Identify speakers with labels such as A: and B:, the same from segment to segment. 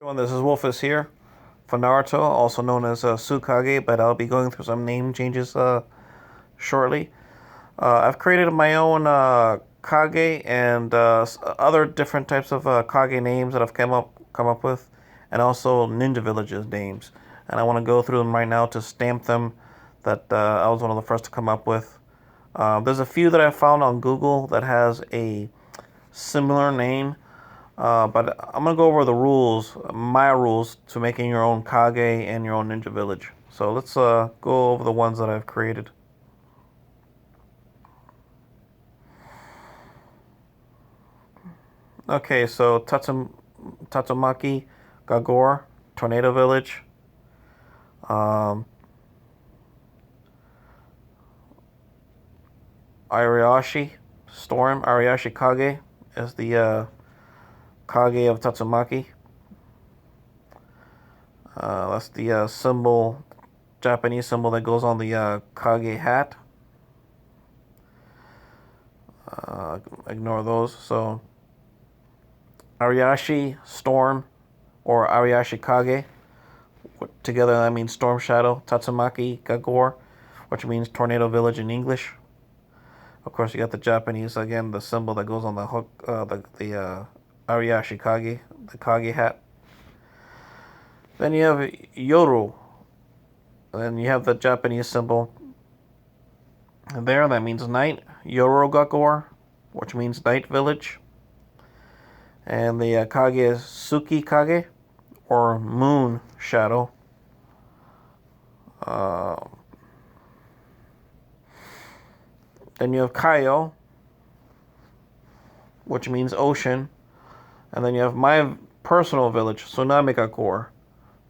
A: This is Wolfos here for Naruto, also known as Tsukage, but I'll be going through some name changes shortly. I've created my own Kage and other different types of Kage names that I've come up with, and also ninja villages names. And I want to go through them right now to stamp them that I was one of the first to come up with. There's a few that I found on Google that has a similar name. But I'm gonna go over the rules, my rules to making your own Kage and your own ninja village. So let's go over the ones that I've created. Okay, so Tatsumaki Gagor, Tornado Village. Um, Ariashi Storm, Ariashi Kage is the Kage of Tatsumaki. That's the symbol, Japanese symbol that goes on the Kage hat. Ignore those. So, Ariashi Storm or Ariashi Kage. Together that means Storm Shadow. Tatsumaki Gagor, which means Tornado Village in English. Of course, you got the Japanese, again, the symbol that goes on the hook, the Ariashi Kage, the Kage hat. Then you have Yoru. Then you have the Japanese symbol there, that means night. Yoru Gagor, which means night village. And the Kage is Suki Kage, or moon shadow. Then you have Kaio, which means ocean. And then you have my personal village, Namikage,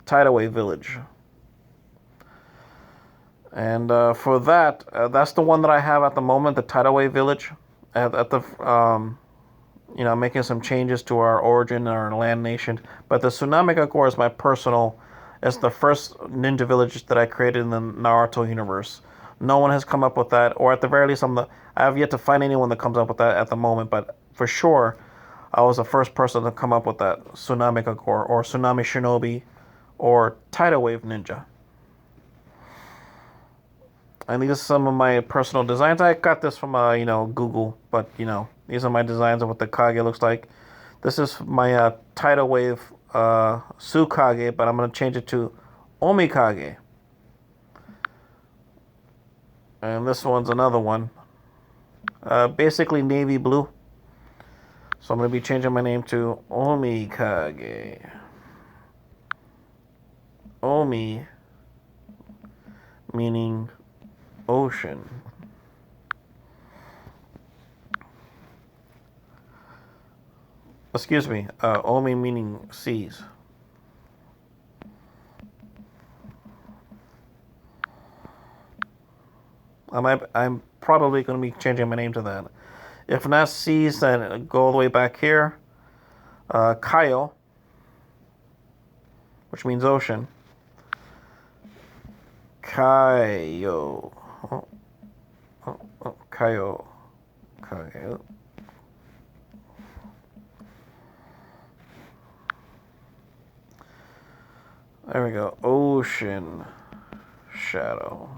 A: tidal wave village. And for that, that's the one that I have at the moment, the tidal wave village. At the making some changes to our origin, our land nation. But the Namikage is my personal. It's the first ninja village that I created in the Naruto universe. No one has come up with that, or at the very least, I have yet to find anyone that comes up with that at the moment. But for sure, I was the first person to come up with that Namikage or Tsunami Shinobi or Tidal Wave Ninja. And these are some of my personal designs. I got this from Google, but these are my designs of what the Kage looks like. This is my Tidal Wave Tsukage, but I'm going to change it to Omikage. And this one's another one. Basically navy blue. So I'm going to be changing my name to Omikage. Omi meaning ocean. Excuse me, Omi meaning seas. I'm probably going to be changing my name to that. If not seas, then go all the way back here. Kaio, which means ocean. Kaio. Kaio. Kaio. There we go. Ocean shadow.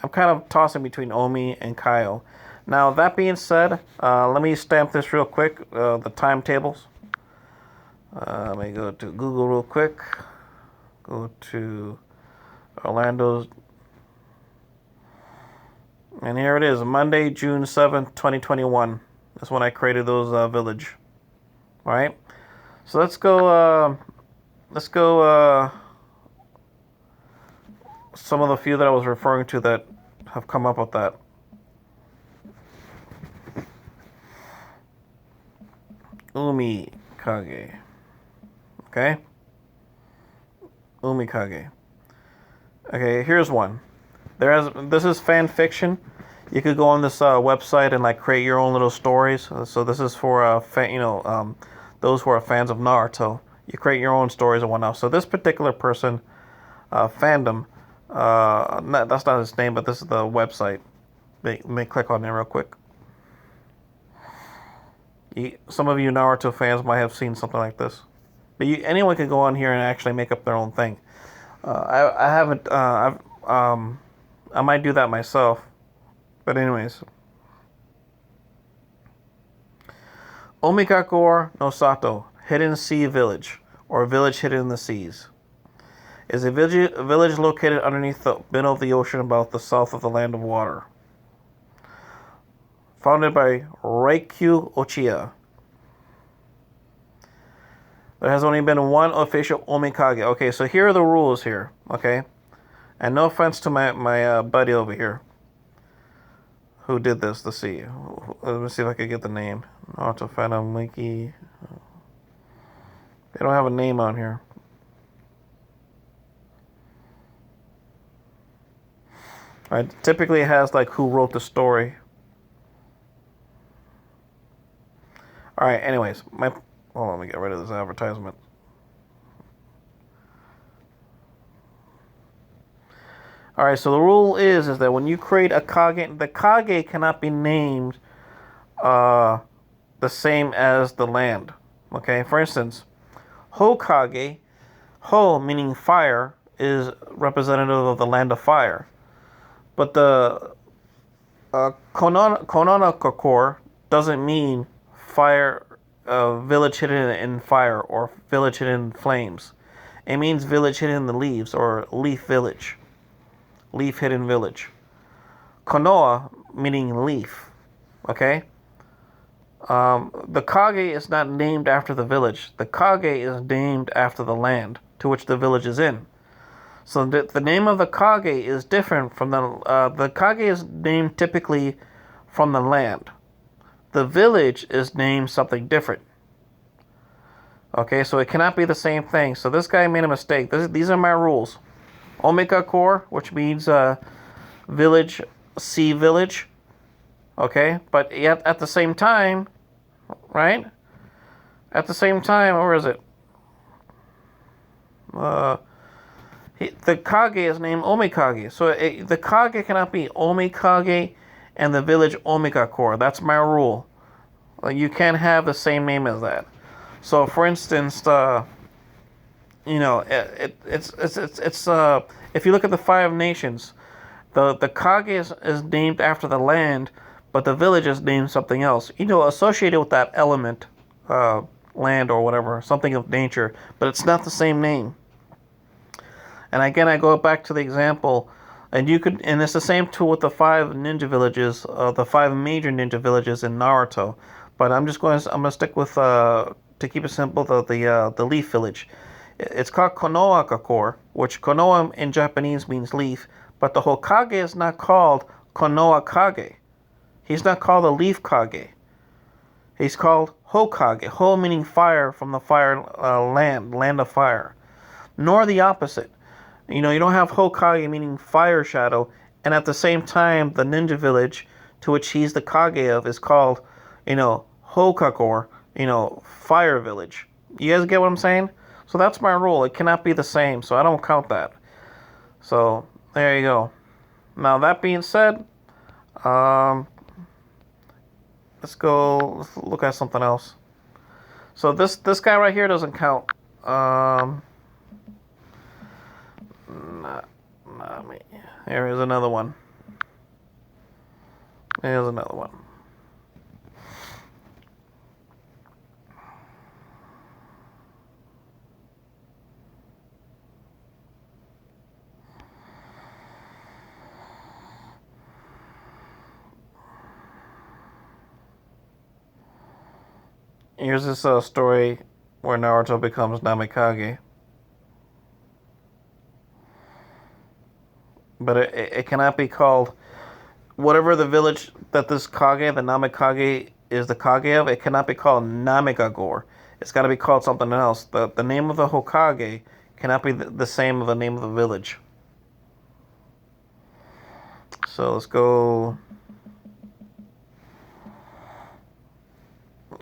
A: I'm kind of tossing between Omi and Kaio. Now, that being said, let me stamp this real quick, the timetables. Let me go to Google real quick. Go to Orlando's. And here it is, Monday, June 7th, 2021. That's when I created those village. All right. So let's go some of the few that I was referring to that have come up with that. Umikage. Okay? Umikage. Okay, here's one. This is fan fiction. You could go on this website and create your own little stories. So this is for those who are fans of Naruto. You create your own stories and whatnot. So this particular person, fandom, that's not his name, but this is the website. Let me click on it real quick. Some of you Naruto fans might have seen something like this. But anyone can go on here and actually make up their own thing. I haven't. I might do that myself. But anyways, Omikakor no Sato, Hidden Sea Village, or Village Hidden in the Seas, is a village located underneath the middle of the ocean about the south of the Land of Water. Founded by Reikyu Ochiya. There has only been one official Omikage. Okay, so here are the rules here, okay? And no offense to my buddy over here who did this. Let's see. Let me see if I can get the name. Naruto Phantom Wiki. They don't have a name on here. Right, typically it has like who wrote the story. Alright, anyways. Hold on, let me get rid of this advertisement. Alright, so the rule is that when you create a Kage, the Kage cannot be named the same as the land. Okay, for instance, Hokage, Ho meaning fire, is representative of the land of fire. But the Kononokakor doesn't mean fire, village hidden in fire or village hidden in flames. It means village hidden in the leaves or leaf village. Leaf hidden village. Konoha meaning leaf. Okay? The Kage is not named after the village. The Kage is named after the land to which the village is in. So the name of the Kage is different from the Kage is named typically from the land. The village is named something different. Okay, so it cannot be the same thing. So this guy made a mistake. These are my rules. Omikakor, which means village, sea village. Okay, but yet at the same time, right? At the same time, where is it? The Kage is named Omikage. So the Kage cannot be Omikage and the village Omikakor. That's my rule. You can't have the same name as that. So, for instance, you know, it's if you look at the Five Nations, the Kage is named after the land, but the village is named something else. You know, associated with that element, land or whatever, something of nature, but it's not the same name. And again, I go back to the example, and it's the same tool with the 5 ninja villages, the 5 major ninja villages in Naruto. But I'm gonna stick with to keep it simple, the leaf village. It's called Konoha-kakor, which Konoha in Japanese means leaf, but the Hokage is not called Konoha-kage. He's not called a leaf Kage. He's called Hokage. Ho meaning fire from the fire land of fire. Nor the opposite. You know, you don't have Hokage meaning fire shadow, and at the same time, the ninja village to which he's the Kage of is called, you know, Hokakor, you know, fire village. You guys get what I'm saying? So that's my rule. It cannot be the same, so I don't count that. So there you go. Now that being said, let's look at something else. So this guy right here doesn't count. Here is another one. Here's another one. Here's this story where Naruto becomes Namikage. But it cannot be called, whatever the village that this Kage, the Namikage, is the Kage of, it cannot be called Namikagor. It's got to be called something else. The name of the Hokage cannot be the same as the name of the village. So let's go.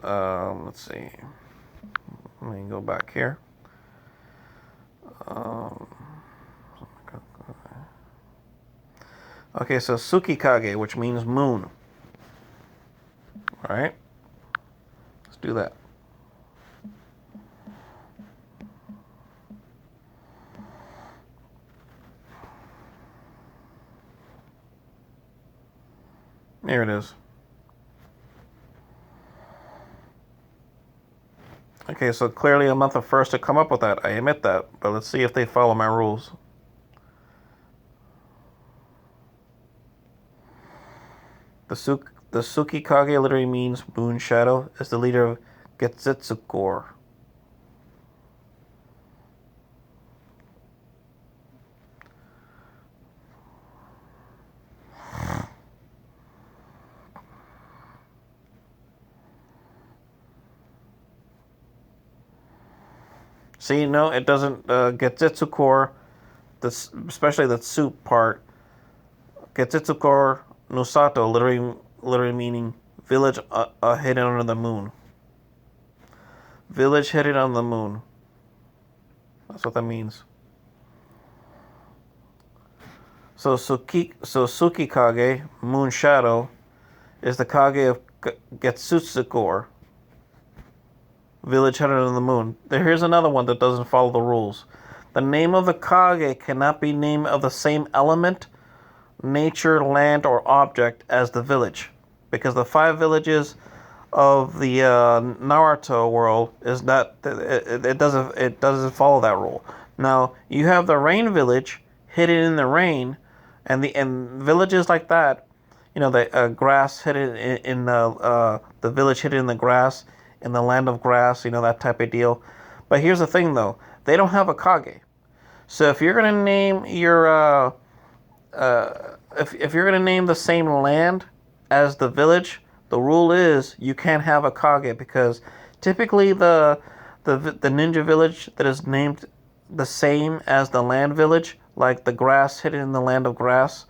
A: Let's see. Let me go back here. Okay, so Tsukage, which means moon. Alright? do that. Here it is. Okay, so clearly I'm not the first to come up with that. I admit that. But let's see if they follow my rules. The Tsukage literally means moon shadow. Is the leader of Getsetsukor. See, no, it doesn't. Getsetsukor, especially the soup part. Getsetsukor Nosato, literally meaning village hidden under the moon. Village hidden on the moon. That's what that means. So Tsukikage, moon shadow, is the Kage of Getsetsukor. Village hidden on the moon. Here's another one that doesn't follow the rules. The name of the Kage cannot be named of the same element, nature, land, or object as the village, because the 5 villages of the Naruto world is not. It doesn't follow that rule. Now you have the rain village hidden in the rain, and villages like that. You know, the grass hidden in the village hidden in the grass, in the land of grass. You know, that type of deal. But here's the thing, though. They don't have a Kage. So if you're gonna name your if you're gonna name the same land as the village, the rule is you can't have a Kage, because typically the ninja village that is named the same as the land village, like the grass hidden in the land of grass,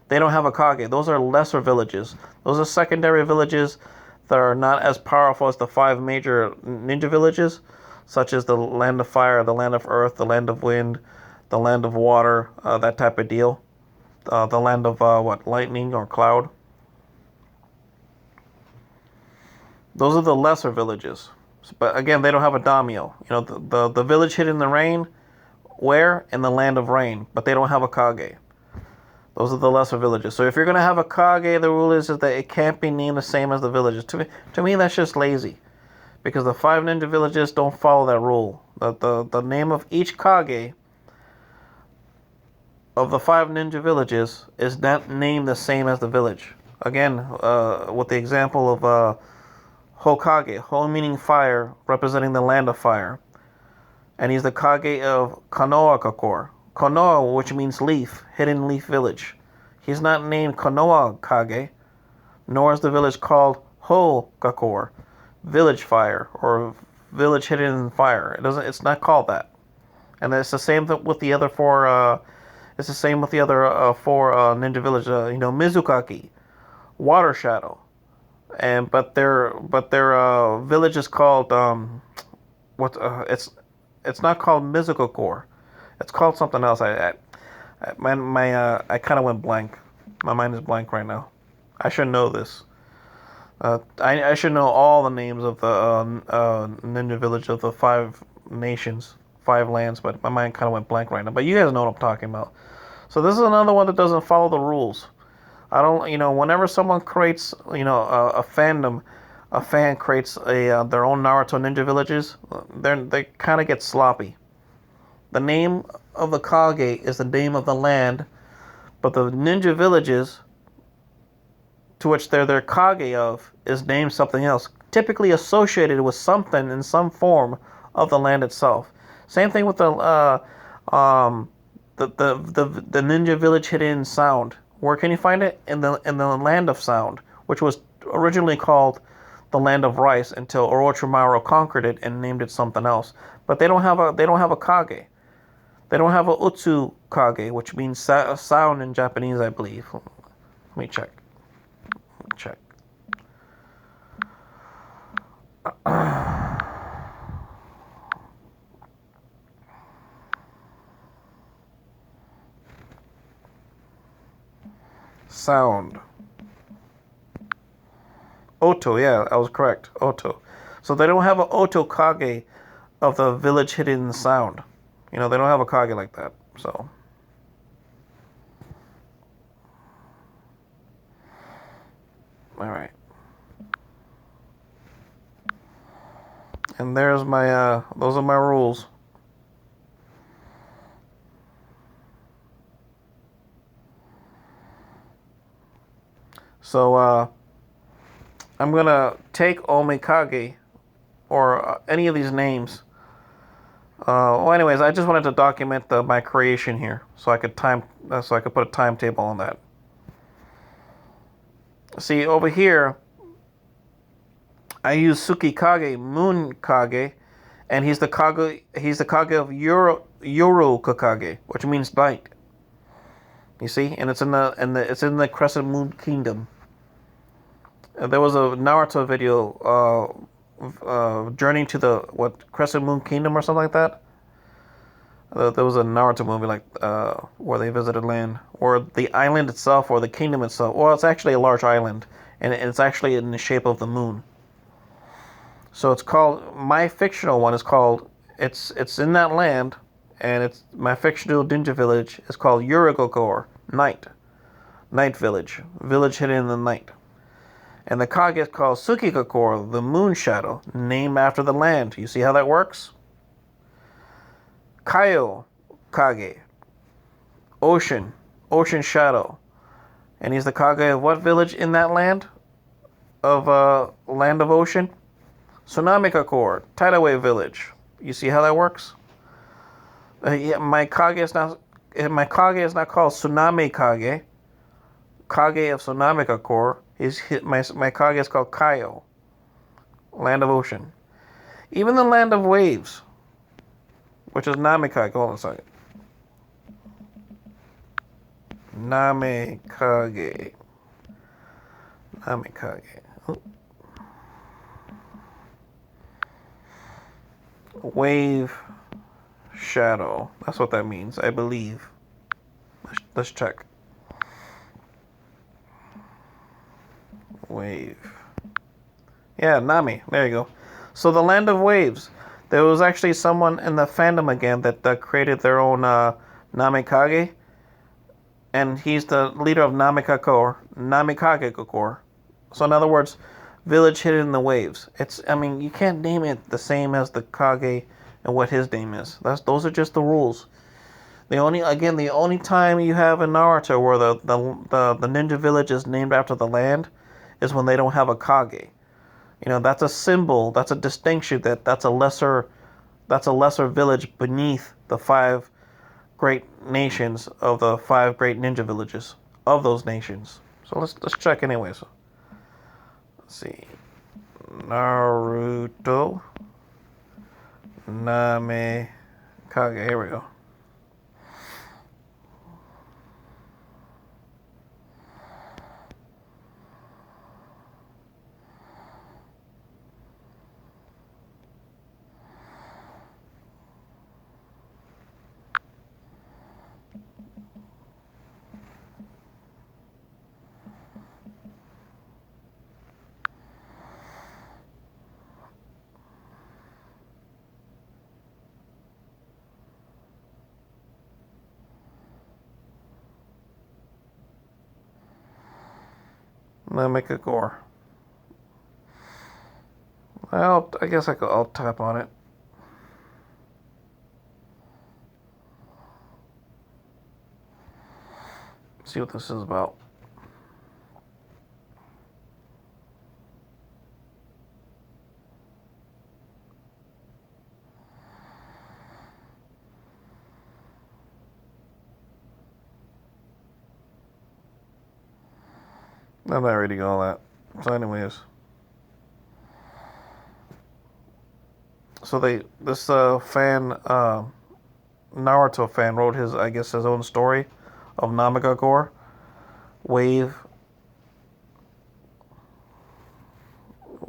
A: they don't have a Kage. Those are lesser villages. Those are secondary villages that are not as powerful as the 5 major ninja villages, such as the land of fire, the land of earth, the land of wind, the land of water, that type of deal. The land of lightning or cloud. Those are the lesser villages. But again, they don't have a daimyo. You know, the village hidden in the rain, where? In the land of rain. But they don't have a Kage. Those are the lesser villages. So if you're going to have a Kage, the rule is that it can't be named the same as the villages. To me, that's just lazy. Because the 5 ninja villages don't follow that rule. The name of each Kage of the 5 ninja villages is not named the same as the village. Again, with the example of Hokage, Ho meaning fire, representing the land of fire. And he's the Kage of Konoha Kakor. Konoha, which means leaf, hidden leaf village. He's not named Konoha Kage, nor is the village called Ho Kakor, village fire, or village hidden in fire. It's not called that. And it's the same with the other 4. It's the same with the other 4 ninja villages. You know, Mizukaki, water shadow, but their village is called it's not called Mizukakor. It's called something else. I kind of went blank. My mind is blank right now. I should know this. I should know all the names of the ninja village of the 5 nations, 5 lands, but my mind kind of went blank right now. But you guys know what I'm talking about. So this is another one that doesn't follow the rules. I don't, whenever someone creates, a fandom, a fan creates their own Naruto ninja villages, they kind of get sloppy. The name of the Kage is the name of the land, but the ninja villages to which they're their Kage of is named something else, typically associated with something in some form of the land itself. Same thing with the ninja village hidden in sound. Where can you find it? In the land of sound, which was originally called the land of rice until Orochimaru conquered it and named it something else. But they don't have a Kage. They don't have a Utsu Kage, which means sound in Japanese, I believe. Let me check. Sound. Oto, yeah, I was correct. Oto. So they don't have an Otokage of the village hidden in the sound. They don't have a Kage like that. So. Alright. And there's my, those are my rules. So, I'm gonna take Omikage, or any of these names. Well, anyways, I just wanted to document my creation here, so I could put a timetable on that. See, over here, I use Tsukage Moon Kage, and he's the Kage of Yoru Kakage, which means night. You see, and it's in the Crescent Moon Kingdom. There was a Naruto video, Journey to the Crescent Moon Kingdom or something like that. There was a Naruto movie where they visited land, or the island itself, or the kingdom itself. Well, it's actually a large island, and it's actually in the shape of the moon. So it's called, my fictional one is called, it's in that land, and my fictional ninja village is called Yurigokor, Night Village hidden in the night. And the Kage is called Tsukigakor, the moon shadow, named after the land. You see how that works? Kaio Kage, ocean shadow. And he's the Kage of what village in that land? Of land of ocean? Namikage, tidal wave village. You see how that works? Yeah, my Kage is not called Tsunami Kage. Kage of Namikage. My Kage is called Kaio, land of ocean. Even the land of waves, which is Namikage. Hold on a second. Namikage. Oh. Wave shadow. That's what that means, I believe. Let's check. Wave. Yeah, Nami. There you go. So the land of waves. There was actually someone in the fandom again that created their own Namikage, and he's the leader of Namikage Kokor. So in other words, village hidden in the waves. You can't name it the same as the Kage and what his name is. Those are just the rules. The only time you have in Naruto where the ninja village is named after the land is when they don't have a Kage. That's a symbol, that's a distinction, that's a lesser village beneath the 5 great nations of the 5 great ninja villages of those nations. So let's check anyways. Let's see. Naruto Namikage. Here we go. Namikage. I guess I'll tap on it. See what this is about. I'm not ready to go all that. So anyways. So this Naruto fan wrote his own story of Namikage, wave,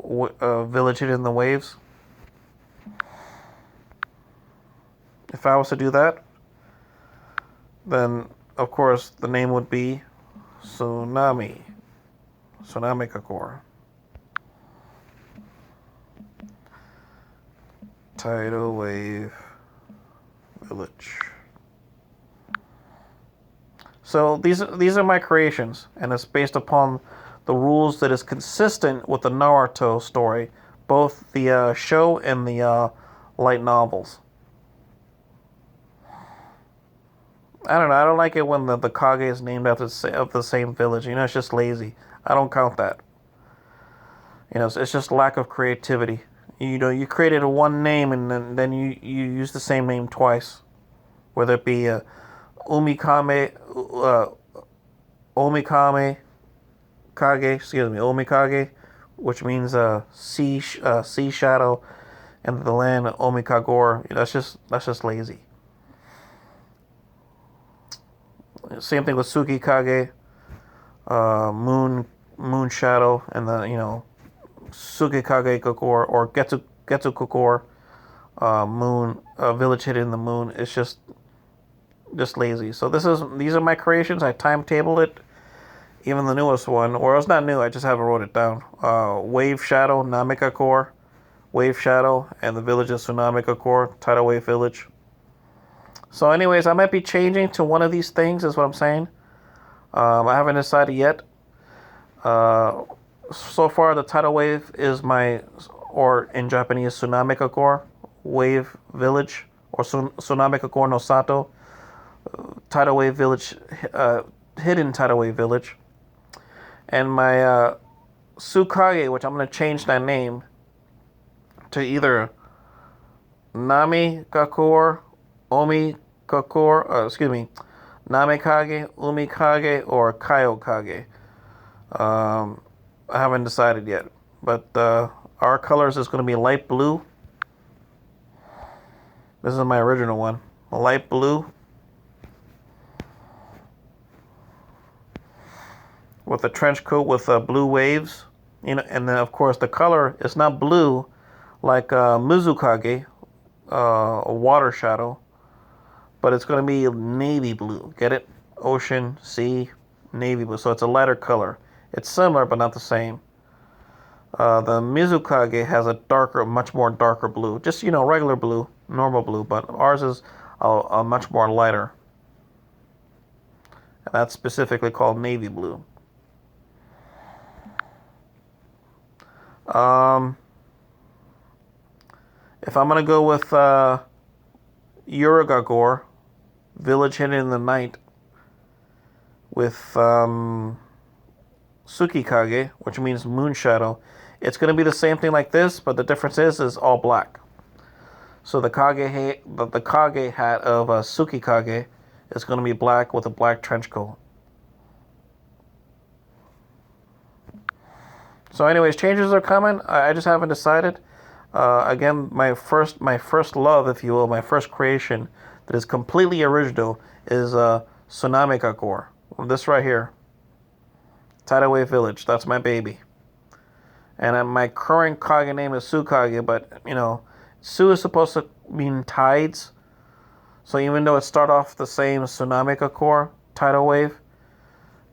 A: village hidden in the waves. If I was to do that, then of course the name would be Namikage. Tidal Wave Village. So these are my creations, and it's based upon the rules that is consistent with the Naruto story, both the show and the light novels. I don't know. I don't like it when the Kage is named after the same village. You know, it's just lazy. I don't count that. You know, it's just lack of creativity. You know, you created one name and then you use the same name twice, whether it be Omikame Omikage, which means sea shadow, and the land Omikagor. That's just lazy. Same thing with Tsukage, moon shadow, and the Tsukage Kokor or Getsu Kokor, moon, village hidden in the moon. It's just lazy. So these are my creations. I timetabled it. Even the newest one, or it's not new, I just haven't wrote it down. Wave Shadow, Namikage, Wave Shadow, and the village of Tsunamikage, Tidal Wave Village. So anyways, I might be changing to one of these things, is what I'm saying. I haven't decided yet. So far, the Tidal Wave is or in Japanese, Tsunamikage, Wave Village, or Tsunamikage no Sato, Tidal Wave Village, hidden Tidal Wave Village. And my Tsukage, which I'm going to change that name to either Namikage, Namikage, Umikage, or Kayokage. I haven't decided yet, but our colors is going to be light blue. This is my original one, light blue, with a trench coat with blue waves. And then of course the color is not blue like Mizukage, a water shadow, but it's going to be navy blue. Get it? Ocean, sea, navy blue. So it's a lighter color. It's similar, but not the same. The Mizukage has a much more darker blue. Just, regular blue, normal blue, but ours is a much more lighter. And that's specifically called navy blue. If I'm going to go with Uragagore, Village Hidden in the Night, with Tsukikage, which means moon shadow, it's going to be the same thing like this, but the difference is all black. So the Kage hat of Tsukikage is going to be black with a black trench coat. So anyways, changes are coming. I just haven't decided. Again, my first love, if you will, my first creation that is completely original is Tsunamikage. This right here. Tidal Wave Village. That's my baby. And my current Kage name is Tsukage, but, Tsu is supposed to mean tides. So even though it started off the same Tsunamikage, Tidal Wave,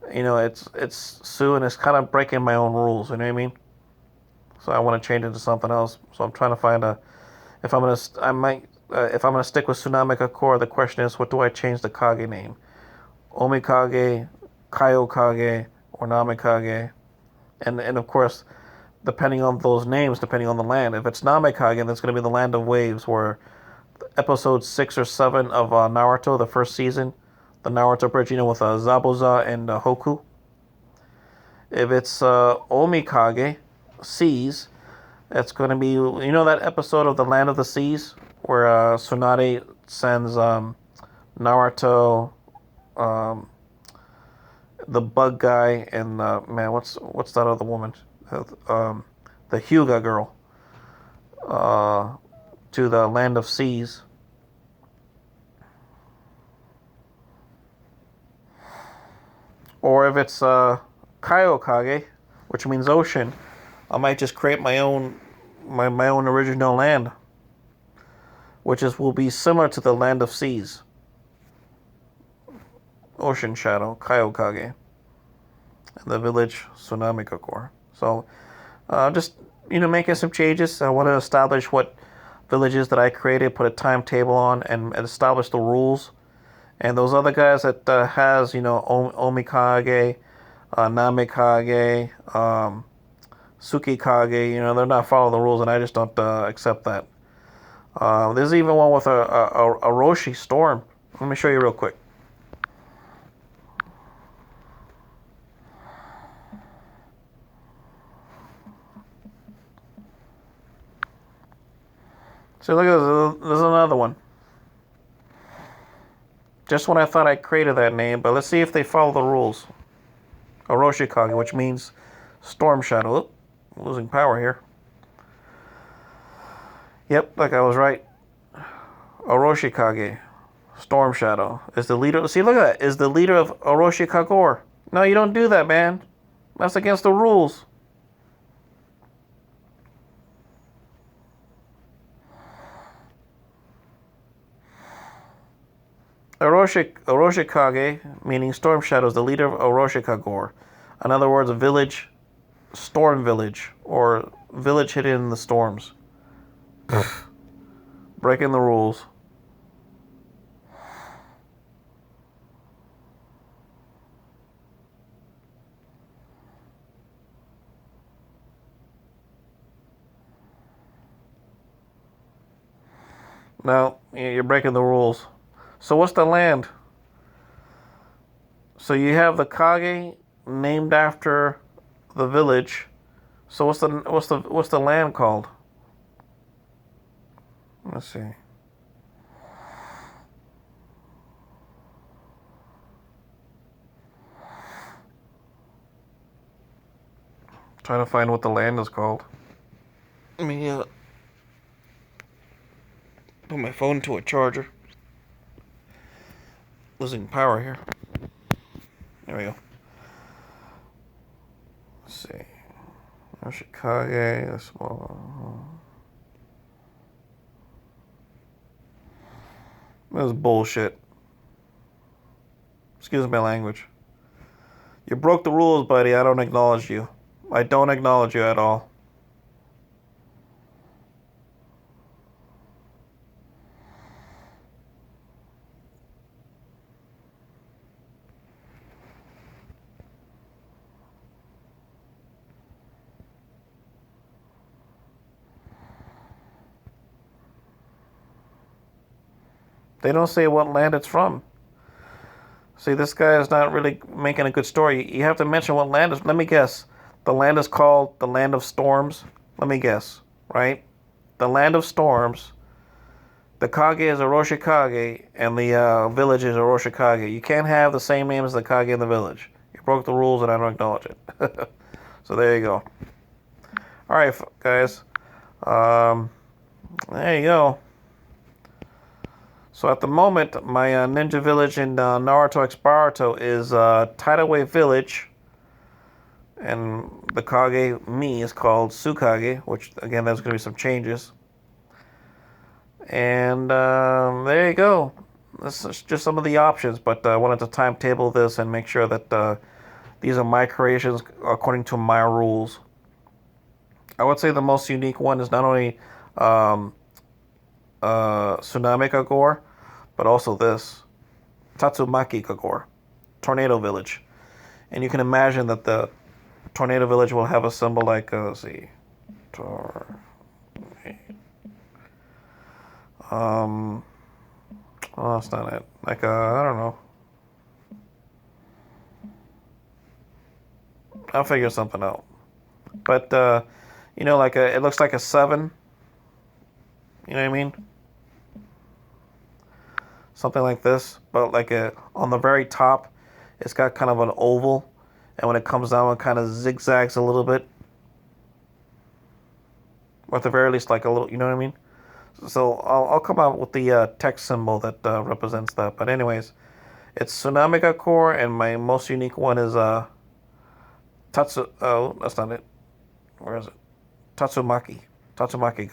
A: it's Tsu, and it's kind of breaking my own rules, you know what I mean? So I want to change it to something else. So I'm trying to find if I'm gonna stick with Tsunamikage, the question is, what do I change the Kage name? Omikage, Kayokage, or Namikage. And of course, depending on those names, depending on the land, if it's Namikage, then it's going to be the land of waves, where episode 6 or 7 of Naruto, the first season, the Naruto bridge, with Zabuza and Hoku. If it's Omikage, seas, it's going to be, that episode of the Land of the Seas, where Tsunade sends Naruto, the bug guy, and what's that other woman? The Hyuga girl, to the Land of Seas. Or if it's Kayokage, which means ocean, I might just create my own original land, which will be similar to the Land of Seas. Ocean Shadow, Kayokage, and the village Tsunamikage. So, just making some changes. I want to establish what villages that I created, put a timetable on, and establish the rules. And those other guys that has, Omikage, Namikage, Tsukage, they're not following the rules, and I just don't accept that. There's even one with a Roshi storm. Let me show you real quick. So look at this. There's another one. Just when I thought I created that name, but let's see if they follow the rules. Oroshikage, which means storm shadow. Oop, losing power here. Yep, like I was right. Oroshikage, storm shadow, is the leader. See, look at that. Is the leader of Oroshikagor. No, you don't do that, man. That's against the rules. Oroshikage, meaning storm shadow, is the leader of Oroshikagor. In other words, a village, storm village, or village hidden in the storms. Breaking the rules. No, you're breaking the rules. So what's the land? So you have the Kage named after the village. So what's the land called? Let's see. Trying to find what the land is called. Let me put my phone to a charger. Losing power here. There we go. Let's see. Yoshikage, the small. This is bullshit. Excuse my language. You broke the rules, buddy. I don't acknowledge you. I don't acknowledge you at all. They don't say what land it's from. See, this guy is not really making a good story. You have to mention what land is. Let me guess. The land is called the Land of Storms. Let me guess, right? The Land of Storms. The Kage is Oroshikage, and the village is Oroshikage. You can't have the same name as the Kage in the village. You broke the rules, and I don't acknowledge it. So there you go. All right, guys. There you go. So at the moment, my ninja village in Naruto X Boruto is Tidaway Village. And the Kage, me, is called Tsukage, which, again, there's going to be some changes. And there you go. This is just some of the options, but I wanted to timetable this and make sure that these are my creations according to my rules. I would say the most unique one is not only Tsunami Kagor, but also this, Tatsumaki Kagor, Tornado Village. And you can imagine that the Tornado Village will have a symbol like, let's see, oh, that's not it. Like, I don't know. I'll figure something out. But, like it looks like a 7. You know what I mean? Something like this, but like on the very top, it's got kind of an oval, and when it comes down, it kind of zigzags a little bit, or at the very least, like a little. You know what I mean? So I'll come out with the text symbol that represents that. But anyways, it's Tsunami Core, and my most unique one is Oh, that's not it. Where is it? Tatsumaki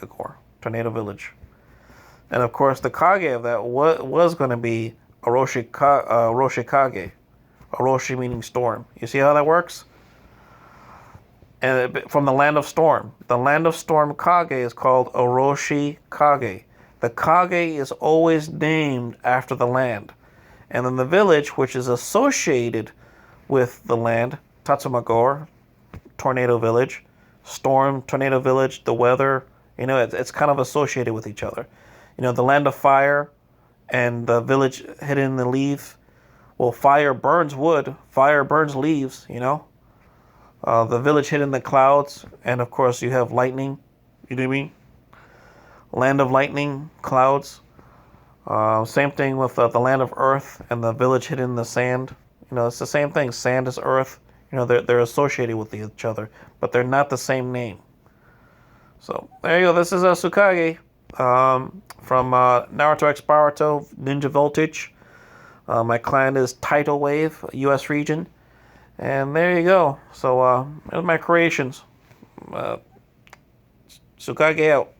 A: Core, Tornado Village. And of course, the Kage of that was going to be Oroshikage. 'Oroshi meaning storm. You see how that works? and from the Land of Storm. The Land of Storm Kage is called Oroshi Kage. The Kage is always named after the land. And then the village, which is associated with the land, Tatsumagor, Tornado Village, Storm, Tornado Village, the weather, it's kind of associated with each other. The Land of Fire and the village hidden in the leaf. Well, fire burns wood, fire burns leaves, The village hidden in the clouds, and of course you have lightning, you know what I mean? Land of lightning, clouds. Same thing with the land of earth and the village hidden in the sand. It's the same thing. Sand is earth. They're associated with each other, but they're not the same name. So there you go. This is a Tsukage from Naruto X Boruto Ninja Voltage. My clan is Tidal Wave, U.S. region. And there you go. So, there's my creations. Tsukage out.